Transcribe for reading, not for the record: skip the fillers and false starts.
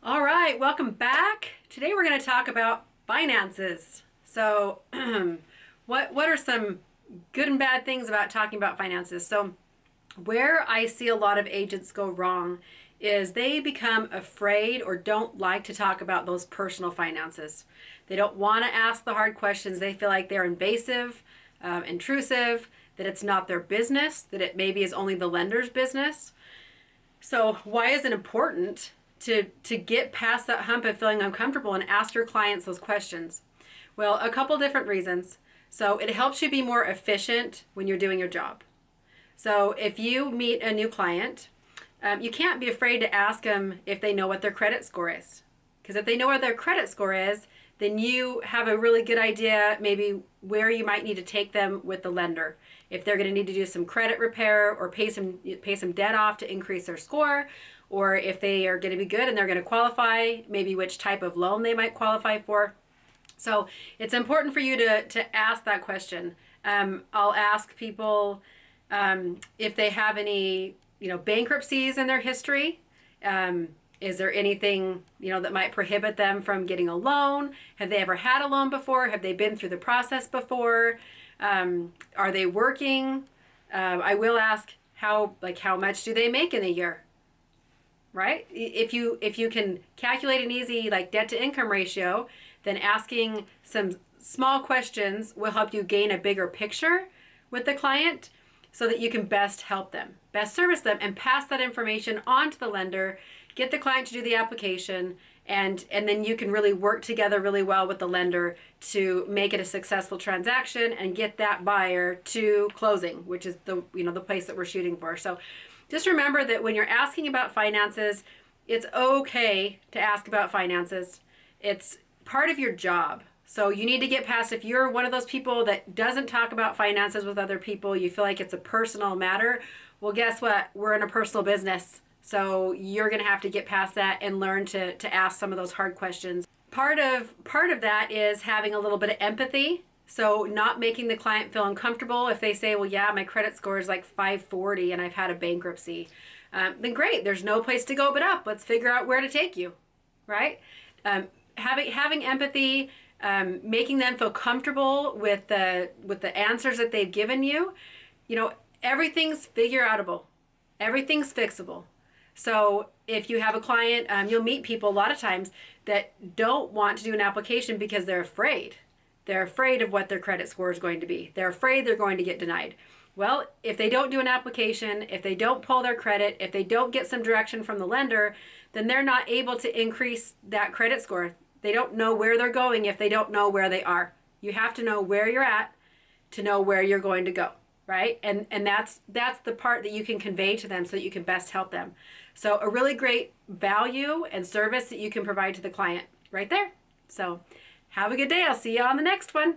All right, welcome back. Today we're going to talk about finances. So, what are some good and bad things about talking about finances? So, where I see a lot of agents go wrong is they become afraid or don't like to talk about those personal finances. They don't want to ask the hard questions. They feel like they're invasive, intrusive, that it's not their business, that it maybe is only the lender's business. So, why is it important to get past that hump of feeling uncomfortable and ask your clients those questions? Well, a couple different reasons. So, it helps you be more efficient when you're doing your job. So, if you meet a new client, you can't be afraid to ask them if they know what their credit score is. Because if they know what their credit score is, then you have a really good idea maybe where you might need to take them with the lender. If they're going to need to do some credit repair or pay some debt off to increase their score, or if they are going to be good and they're going to qualify, maybe which type of loan they might qualify for. So it's important for you to ask that question. I'll ask people if they have any bankruptcies in their history. Is there anything that might prohibit them from getting a loan? Have they ever had a loan before? Have they been through the process before? Are they working? I will ask how much do they make in a year? Right? If you can calculate an easy debt to income ratio, then asking some small questions will help you gain a bigger picture with the client so that you can best help them, best service them, and pass that information on to the lender, get the client to do the application, and then you can really work together really well with the lender to make it a successful transaction and get that buyer to closing, which is the place that we're shooting for. So just remember that when you're asking about finances, it's okay to ask about finances. It's part of your job. So you need to get past, if you're one of those people that doesn't talk about finances with other people, you feel like it's a personal matter, well, guess what? We're in a personal business. So you're going to have to get past that and learn to ask some of those hard questions. Part of that is having a little bit of empathy. So not making the client feel uncomfortable if they say, well, yeah, my credit score is like 540 and I've had a bankruptcy. Then great, there's no place to go but up. Let's figure out where to take you, right? Having empathy, making them feel comfortable with the answers that they've given you. Everything's figure outable. Everything's fixable. So if you have a client, you'll meet people a lot of times that don't want to do an application because they're afraid. They're afraid of what their credit score is going to be. They're afraid they're going to get denied. Well, if they don't do an application, if they don't pull their credit, if they don't get some direction from the lender, then they're not able to increase that credit score. They don't know where they're going if they don't know where they are. You have to know where you're at to know where you're going to go, right? And that's the part that you can convey to them so that you can best help them. So a really great value and service that you can provide to the client right there. So have a good day. I'll see you on the next one.